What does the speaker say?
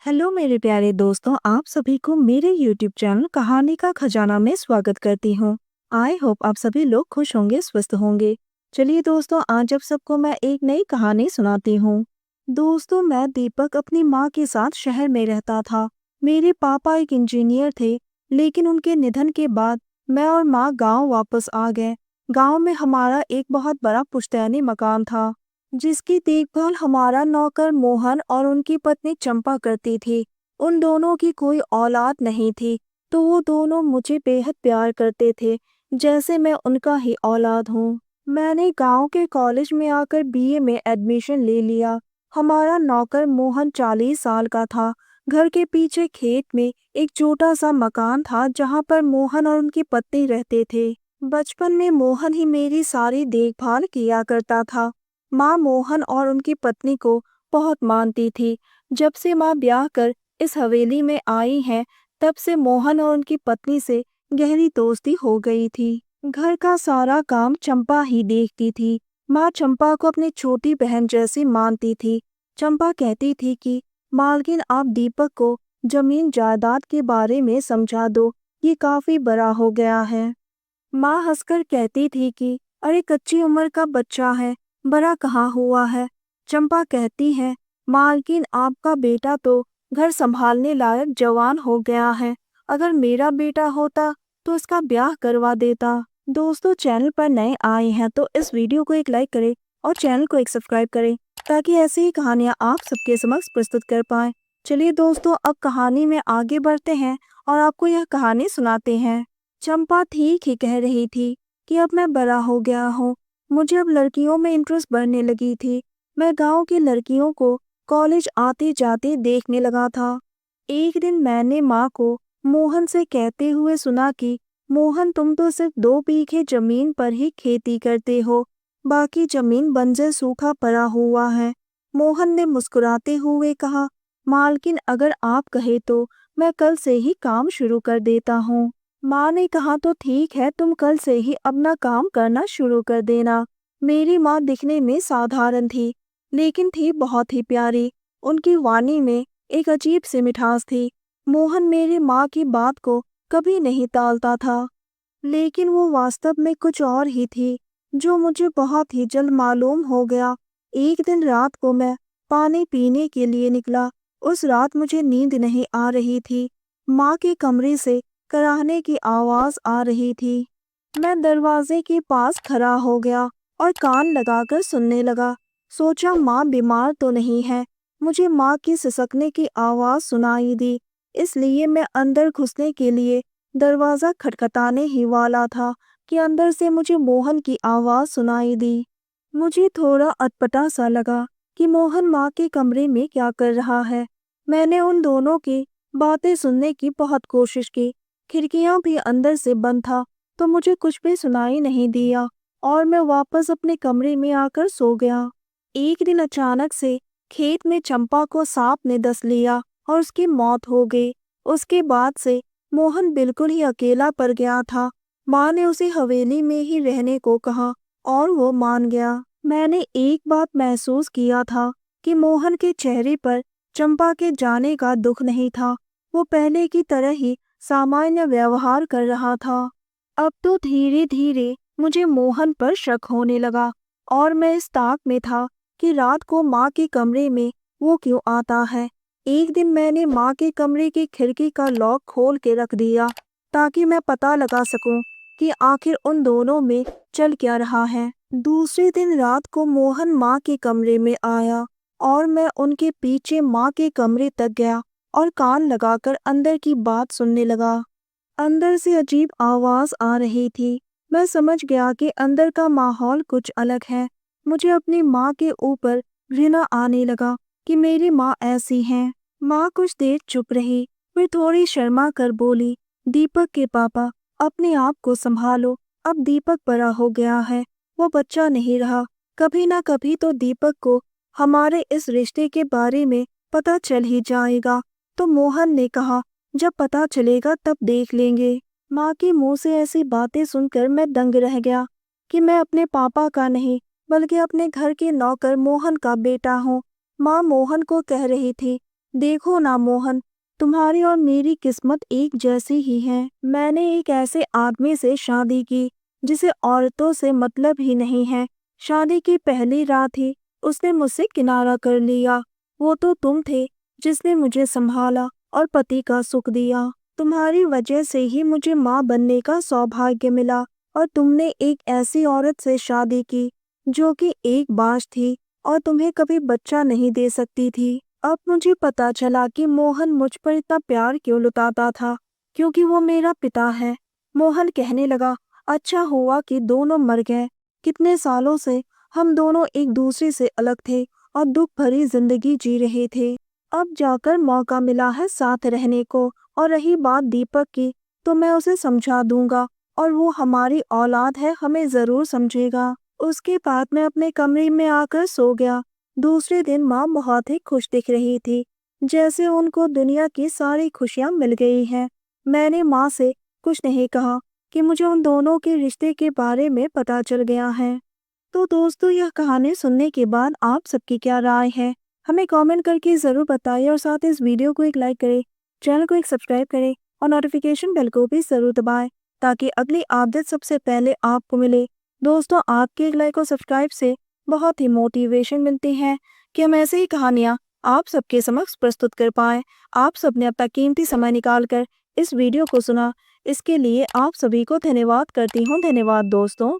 Hello मेरे प्यारे दोस्तों, आप सभी को मेरे यूट्यूब चैनल कहानी का खजाना में स्वागत करती हूँ। आई होप आप सभी लोग खुश होंगे, स्वस्थ होंगे। चलिए दोस्तों, आज आप सबको मैं एक नई कहानी सुनाती हूँ। दोस्तों, मैं दीपक अपनी माँ के साथ शहर में रहता था। मेरे पापा एक इंजीनियर थे, लेकिन उनके निधन के बाद मैं और माँ गाँव वापस आ गए। गाँव में हमारा एक बहुत बड़ा पुश्तैनी मकान था, जिसकी देखभाल हमारा नौकर मोहन और उनकी पत्नी चंपा करती थी। उन दोनों की कोई औलाद नहीं थी, तो वो दोनों मुझे बेहद प्यार करते थे, जैसे मैं उनका ही औलाद हूँ। मैंने गांव के कॉलेज में आकर बीए में एडमिशन ले लिया। हमारा नौकर मोहन 40 साल का था। घर के पीछे खेत में एक छोटा सा मकान था, जहाँ पर मोहन और उनकी पत्नी रहते थे। बचपन में मोहन ही मेरी सारी देखभाल किया करता था। माँ मोहन और उनकी पत्नी को बहुत मानती थी। जब से माँ ब्याह कर इस हवेली में आई हैं, तब से मोहन और उनकी पत्नी से गहरी दोस्ती हो गई थी। घर का सारा काम चंपा ही देखती थी। माँ चंपा को अपनी छोटी बहन जैसी मानती थी। चंपा कहती थी कि मालकिन, आप दीपक को जमीन जायदाद के बारे में समझा दो, ये काफी बड़ा हो गया है। माँ हंसकर कहती थी कि अरे कच्ची उम्र का बच्चा है, बड़ा कहाँ हुआ है। चंपा कहती है, मालकिन, आपका बेटा तो घर संभालने लायक जवान हो गया है। अगर मेरा बेटा होता तो इसका ब्याह करवा देता। दोस्तों, चैनल पर नए आए हैं तो इस वीडियो को एक लाइक करें और चैनल को एक सब्सक्राइब करें, ताकि ऐसी ही कहानियाँ आप सबके समक्ष प्रस्तुत कर पाएं। चलिए दोस्तों, अब कहानी में आगे बढ़ते हैं और आपको यह कहानी सुनाते हैं। चंपा ठीक ही कह रही थी कि अब मैं बड़ा हो गया हूँ। मुझे अब लड़कियों में इंटरेस्ट बढ़ने लगी थी। मैं गांव की लड़कियों को कॉलेज आते जाते देखने लगा था। एक दिन मैंने माँ को मोहन से कहते हुए सुना कि मोहन, तुम तो सिर्फ 2 बीघे जमीन पर ही खेती करते हो, बाकी जमीन बंजर सूखा पड़ा हुआ है। मोहन ने मुस्कुराते हुए कहा, मालकिन, अगर आप कहे तो मैं कल से ही काम शुरू कर देता हूँ। माँ ने कहा, तो ठीक है, तुम कल से ही अपना काम करना शुरू कर देना। मेरी माँ दिखने में साधारण थी, लेकिन थी बहुत ही प्यारी। उनकी वाणी में एक अजीब सी मिठास थी। मोहन मेरी माँ की बात को कभी नहीं टालता था, लेकिन वो वास्तव में कुछ और ही थी, जो मुझे बहुत ही जल्द मालूम हो गया। एक दिन रात को मैं पानी पीने के लिए निकला। उस रात मुझे नींद नहीं आ रही थी। माँ के कमरे से कराहने की आवाज आ रही थी। मैं दरवाजे के पास खड़ा हो गया और कान लगाकर सुनने लगा। सोचा माँ बीमार तो नहीं है। मुझे माँ की सिसकने की आवाज सुनाई दी, इसलिए मैं अंदर घुसने के लिए दरवाजा खटखटाने ही वाला था कि अंदर से मुझे मोहन की आवाज सुनाई दी। मुझे थोड़ा अटपटा सा लगा कि मोहन माँ के कमरे में क्या कर रहा है। मैंने उन दोनों की बातें सुनने की बहुत कोशिश की। खिड़कियां भी अंदर से बंद था, तो मुझे कुछ भी सुनाई नहीं दिया और मैं वापस अपने कमरे में आकर सो गया। एक दिन अचानक से खेत में चंपा को सांप ने डस लिया और उसकी मौत हो गई। उसके बाद से मोहन बिल्कुल ही अकेला पड़ गया था। माँ ने उसे हवेली में ही रहने को कहा और वो मान गया। मैंने एक बात महसूस किया था कि मोहन के चेहरे पर चंपा के जाने का दुख नहीं था। वो पहले की तरह ही सामान्य व्यवहार कर रहा था। अब तो धीरे धीरे मुझे मोहन पर शक होने लगा और मैं इस ताक में था कि रात को माँ के कमरे में वो क्यों आता है। एक दिन मैंने माँ के कमरे की खिड़की का लॉक खोल के रख दिया, ताकि मैं पता लगा सकूं कि आखिर उन दोनों में चल क्या रहा है। दूसरे दिन रात को मोहन माँ के कमरे में आया और मैं उनके पीछे माँ के कमरे तक गया और कान लगाकर अंदर की बात सुनने लगा। अंदर से अजीब आवाज आ रही थी। मैं समझ गया कि अंदर का माहौल कुछ अलग है। मुझे अपनी माँ के ऊपर घृणा आने लगा कि मेरी माँ ऐसी है। माँ कुछ देर चुप रही, फिर थोड़ी शर्मा कर बोली, दीपक के पापा, अपने आप को संभालो। अब दीपक बड़ा हो गया है, वो बच्चा नहीं रहा। कभी ना कभी तो दीपक को हमारे इस रिश्ते के बारे में पता चल ही जाएगा। तो मोहन ने कहा, जब पता चलेगा तब देख लेंगे। माँ के मुंह से ऐसी बातें सुनकर मैं दंग रह गया कि मैं अपने पापा का नहीं, बल्कि अपने घर के नौकर मोहन का बेटा हूँ। माँ मोहन को कह रही थी, देखो ना मोहन, तुम्हारी और मेरी किस्मत एक जैसी ही है। मैंने एक ऐसे आदमी से शादी की जिसे औरतों से मतलब ही नहीं है। शादी की पहली रात ही उसने मुझसे किनारा कर लिया। वो तो तुम थे जिसने मुझे संभाला और पति का सुख दिया। तुम्हारी वजह से ही मुझे माँ बनने का सौभाग्य मिला और तुमने एक ऐसी औरत से शादी की जो कि एक बाज थी और तुम्हें कभी बच्चा नहीं दे सकती थी। अब मुझे पता चला कि मोहन मुझ पर इतना प्यार क्यों लुटाता था, क्योंकि वो मेरा पिता है। मोहन कहने लगा, अच्छा हुआ कि दोनों मर गए। कितने सालों से हम दोनों एक दूसरे से अलग थे और दुख भरी जिंदगी जी रहे थे। अब जाकर मौका मिला है साथ रहने को। और रही बात दीपक की, तो मैं उसे समझा दूंगा और वो हमारी औलाद है, हमें जरूर समझेगा। उसके बाद मैं अपने कमरे में आकर सो गया। दूसरे दिन माँ बहुत ही खुश दिख रही थी, जैसे उनको दुनिया की सारी खुशियाँ मिल गई हैं। मैंने माँ से कुछ नहीं कहा कि मुझे उन दोनों के रिश्ते के बारे में पता चल गया है। तो दोस्तों, यह कहानी सुनने के बाद आप सबकी क्या राय है, हमें कमेंट करके ज़रूर बताइए और साथ ही इस वीडियो को एक लाइक करें, चैनल को एक सब्सक्राइब करें और नोटिफिकेशन बेल को भी ज़रूर दबाएं ताकि अगली अपडेट सबसे पहले आपको मिले। दोस्तों, आपके एक लाइक और सब्सक्राइब से बहुत ही मोटिवेशन मिलती है कि हम ऐसे ही कहानियाँ आप सबके समक्ष प्रस्तुत कर पाएँ। आप सबने अपना कीमती समय निकाल कर इस वीडियो को सुना, इसके लिए आप सभी को धन्यवाद करती हूँ। धन्यवाद दोस्तों।